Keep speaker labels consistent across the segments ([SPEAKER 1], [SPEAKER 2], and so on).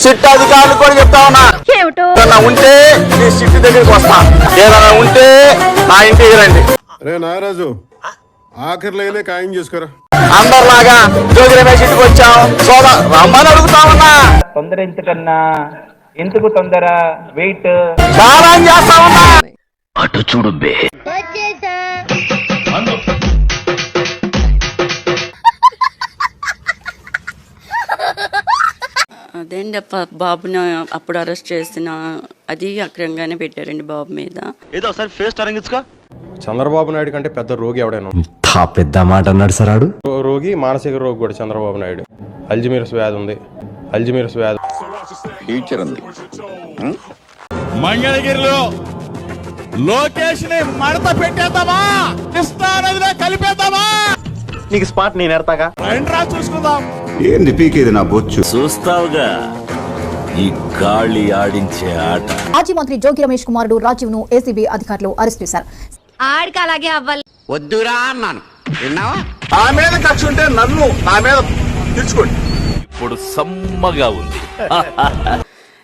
[SPEAKER 1] SIT అధికారులు కూడా చెప్తా ఉన్నా, ఏదైనా ఉంటే నీ సిట్ దగ్గరికి వస్తా, ఏదైనా ఉంటే నా ఇంటికి రండి.
[SPEAKER 2] రే నాగరాజు, ఆఖరిలోనే ఖాయం చేసుకోరా.
[SPEAKER 1] అందరిలాగా జోగి రమేష్ ఇంటికి వచ్చాం, సోదా రమ్మని అడుగుతా ఉన్నా.
[SPEAKER 3] తొందర ఎందుకన్నా, ఎందుకు తొందర, వెయిట్
[SPEAKER 1] చాలా చేస్తా ఉన్నా.
[SPEAKER 4] అటు చూడు బే.
[SPEAKER 5] అదేండి బాబుని అప్పుడు అరెస్ట్ చేసిన అది అక్రమంగానే పెట్టారండి బాబు మీద.
[SPEAKER 4] ఏదో ఒకసారి ఫేస్ తరంగించుకో.
[SPEAKER 2] చంద్రబాబు నాయుడు కంటే పెద్ద రోగి ఎవడైనా?
[SPEAKER 6] పెద్ద మాట అన్నాడు సార్. ఆడు
[SPEAKER 2] రోగి, మానసిక రోగి కూడా చంద్రబాబు నాయుడు. అల్జిమీర్స్ వ్యాధి ఉంది, అల్జిమీర్స్ వ్యాధి
[SPEAKER 7] ఫ్యూచర్ ఉంది.
[SPEAKER 8] మంగళగిరిలో లోకేష్ ని మడత పెట్టేద్దామా, కృష్ణా నదిలో కలిపేద్దామా?
[SPEAKER 4] నీకు స్పాట్ నేను ఎడతాగా,
[SPEAKER 8] రండి రా చూసుకుందాం.
[SPEAKER 7] ఏంది పీకేది నా బొచ్చు?
[SPEAKER 4] చూస్తావుగా ఈ గాలి ఆడించే ఆట.
[SPEAKER 9] మాజీ మంత్రి జోగి రమేష్ కుమారుడు రాజీవ్ ను ఏసీబీ అధికారులు అరెస్ట్ చేశారు.
[SPEAKER 10] ఆడికి అలాగే అవ్వాలి.
[SPEAKER 7] వద్దురా అన్నాను, విన్నావా?
[SPEAKER 1] నా మీద కక్ష ఉంటే నన్ను నా మీద తెచ్చుకోండి.
[SPEAKER 4] ఇప్పుడు సమ్మగా ఉంది.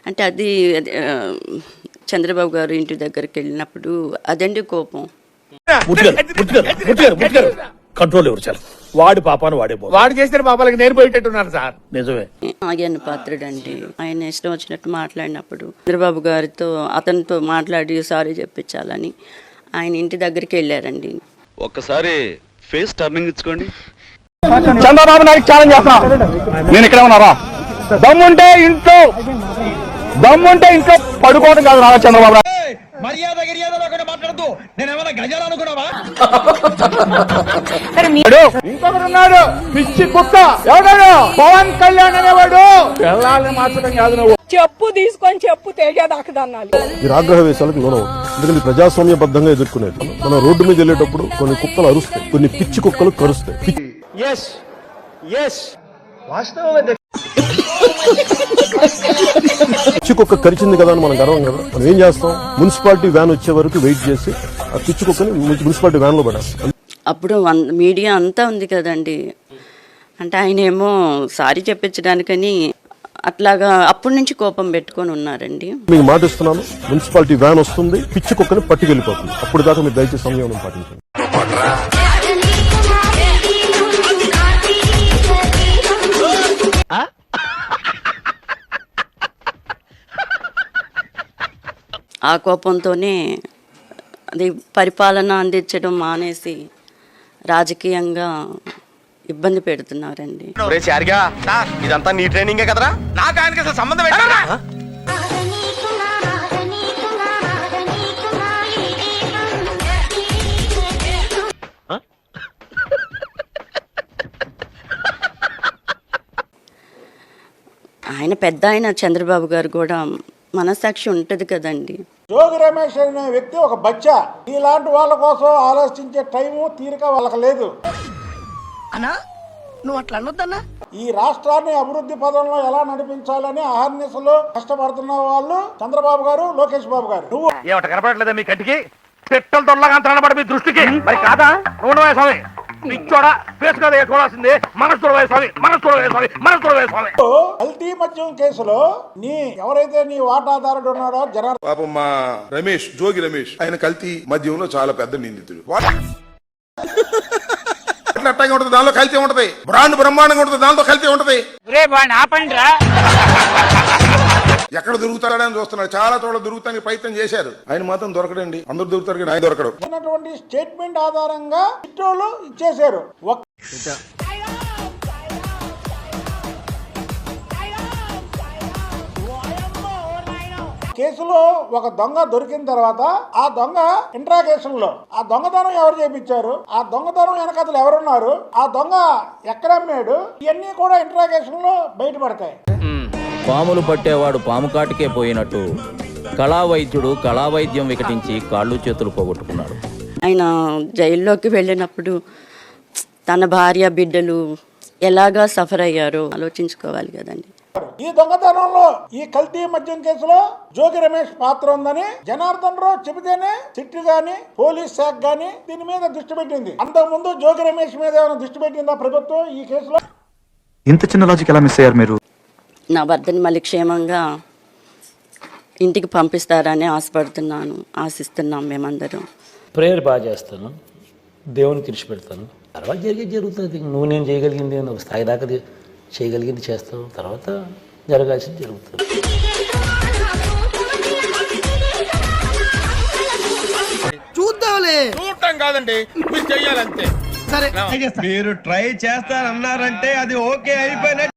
[SPEAKER 5] అంటే అది చంద్రబాబు గారు ఇంటి దగ్గరికి వెళ్ళినప్పుడు అదండి కోపం.
[SPEAKER 8] కంట్రోల్ ఎవరు చాలు, వాడి పాపాను వాడే వాడు చేసిన పాపాలకి నేను పోయేటట్టున్నాను సార్. నిజమే.
[SPEAKER 5] ఆయన పాత్రుడండి. ఆయన ఇష్టం వచ్చినట్టు మాట్లాడినప్పుడు చంద్రబాబు గారితో అతనితో మాట్లాడి సారీ చెప్పించాలని ఆయన ఇంటి దగ్గరికి వెళ్ళారండి.
[SPEAKER 4] ఒక్కసారి ఫేస్ టర్నింగ్ ఇచ్చుకోండి.
[SPEAKER 1] చంద్రబాబు నాయుడు ఛాలెంజ్ చేస్తున్నా, నేను ఇక్కడ ఉన్నారా? దమ్ముంటే ఇంట్లో పడుకోవడం కాదు రా చంద్రబాబు నాయుడు.
[SPEAKER 8] మర్యాద మాట్లాడుతూ నేనేమన్నా గజాలు అనుకున్నావా?
[SPEAKER 1] ఇంకొకరు ఉన్నాడు, పిచ్చి కుక్క. ఎవడాడు? పవన్ కళ్యాణ్ అనేవాడు. పిల్లల్ని మార్చడం కాదు, నువ్వు
[SPEAKER 10] చెప్పు తీసుకొని చెప్పు తేజాదాకదన్నాలి.
[SPEAKER 2] మీరు ఆగ్రహవేశాలకు లోనవు. ఎందుకంటే ప్రజాస్వామ్యబద్ధంగా ఎదుర్కొనేది. మనం రోడ్డు మీద వెళ్ళేటప్పుడు కొన్ని కుక్కలు అరుస్తాయి, కొన్ని పిచ్చి కుక్కలు కరుస్తాయి. పిచ్చి కుక్క కరిచింది కదా అని మనం గర్వం కదా. మనం ఏం చేస్తాం? మున్సిపాలిటీ వ్యాన్ వచ్చే వరకు వెయిట్ చేసి ఆ పిచ్చి కుక్కని మున్సిపాలిటీ వ్యాన్ లో పడాలి.
[SPEAKER 5] అప్పుడు మీడియా అంతా ఉంది కదండి. అంటే ఆయన ఏమో సారీ చెప్పించడానికని అట్లాగా అప్పటి నుంచి కోపం పెట్టుకొని ఉన్నారండి.
[SPEAKER 2] మీకు మాట ఇస్తున్నాను, మున్సిపాలిటీ వ్యాన్ వస్తుంది, పిచ్చి కుక్కని పట్టుకెళ్ళిపోతుంది. అప్పుడు దాకా మీరు దయచేసి సంయమనం పాటించండి.
[SPEAKER 5] ఆ కోపంతోనే అది పరిపాలన అందించడం మానేసి రాజకీయంగా ఇబ్బంది పెడుతున్నారండి.
[SPEAKER 1] ఇదంతా నీ ట్రైనింగే కదరా? నాకు ఆయనకి అసలు సంబంధం ఏంటరా?
[SPEAKER 5] ఆయన పెద్ద ఆయన చంద్రబాబు గారు కూడా మనసాక్షి ఉంటది కదండి.
[SPEAKER 11] జోగి రమేష్ అనే వ్యక్తి ఒక బచ్చా. ఇలాంటి వాళ్ళ కోసం ఆలోచించే టైము తీరిక వాళ్ళకి లేదు.
[SPEAKER 10] నువ్వు అట్లా అనొద్దన్నా.
[SPEAKER 11] ఈ రాష్ట్రాన్ని అభివృద్ధి పదంలో ఎలా నడిపించాలని అహర్నిశలు కష్టపడుతున్న వాళ్ళు చంద్రబాబు గారు, లోకేష్ బాబు గారు. నువ్వు
[SPEAKER 8] ఏమిట కనపడలేదా మీ కంటికి? పెట్టలు దొరలాగా అంతనబడి మీ దృష్టికి మరి కాదా? ఉండవే స్వామి, పిచ్చోడా ఫేస్ కదా చూడాల్సింది. మనసు చూడవే స్వామి, మనసు చూడవే స్వామి, మనసు చూడవే స్వామి.
[SPEAKER 11] కల్తీ మద్యం కేసులో ఎవరైతే నీ వాటాదారుడు ఉన్నాడో జనార్దన్,
[SPEAKER 7] పాపం మా రమేష్, జోగి రమేష్, ఆయన కల్తీ మద్యంలో చాలా పెద్ద నిందితుడు. అట్టాగే ఉంటది, దానిలో కల్తీ ఉంటది. బ్రాండ్ బ్రహ్మాండంగా ఉంటది, దాంతో కల్తీ ఉంటది. ఎక్కడ దొరుకుతాడని చూస్తున్నాడు. చాలా చోట్ల దొరుకుతానికి ప్రయత్నం చేశారు, ఆయన మాత్రం దొరకడండి. అందరు దొరుకుతారు కానీ ఆయన దొరకడు.
[SPEAKER 11] స్టేట్మెంట్ ఆధారంగా చిట్టోళ్ళు ఇచ్చేశారు. కేసులో ఒక దొంగ దొరికిన తర్వాత ఆ దొంగ ఇంట్రాగేషన్ లో ఆ దొంగతనం ఎవరు చేపించారు, ఆ దొంగతనం వెనకతలు ఎవరున్నారు, ఆ దొంగ ఎక్కడ అమ్మాడు, ఇవన్నీ కూడా ఇంట్రాగేషన్ లో బయటపడతాయి.
[SPEAKER 3] పాములు పట్టేవాడు పాము కాటికే పోయినట్టు కళావైద్యుడు కళావైద్యం వికటించి కాళ్ళు చేతులు పోగొట్టుకున్నాడు.
[SPEAKER 5] ఆయన జైల్లోకి వెళ్ళినప్పుడు తన భార్య బిడ్డలు ఎలాగా సఫర్ అయ్యారో ఆలోచించుకోవాలి కదండి.
[SPEAKER 11] ఈ దొంగతనంలో, ఈ కల్తీ మద్యం కేసులో జోగి రమేష్ పాత్ర ఉందని జనార్దన్ రావు చెబితేనే సిట్టు గాని పోలీస్ శాఖ గాని దీని మీద దృష్టి పెట్టింది. అంతకుముందు జోగి రమేష్ మీద ఏమైనా దృష్టి పెట్టిందా ప్రభుత్వం ఈ కేసులో?
[SPEAKER 6] ఇంత చిన్న లాజిక్ ఎలా మిస్ అయ్యారు మీరు?
[SPEAKER 5] నా భర్తని మళ్ళీ క్షేమంగా ఇంటికి పంపిస్తారని ఆశిస్తున్నాం మేమందరం.
[SPEAKER 12] ప్రేయర్ బాగా చేస్తాను, దేవుని తెరిచిపెడతాను. తర్వాత జరుగుతుంది. నువ్వు నేను చేయగలిగింది ఒక స్థాయి దాకా చేయగలిగింది చేస్తావు, తర్వాత జరగాల్సింది జరుగుతుంది.
[SPEAKER 10] చూద్దాంలే.
[SPEAKER 8] చూడటం కాదండి, మీరు చెయ్యాలంతే.
[SPEAKER 10] సరే
[SPEAKER 8] మీరు ట్రై చేస్తారన్నారంటే అది ఓకే అయిపోయిన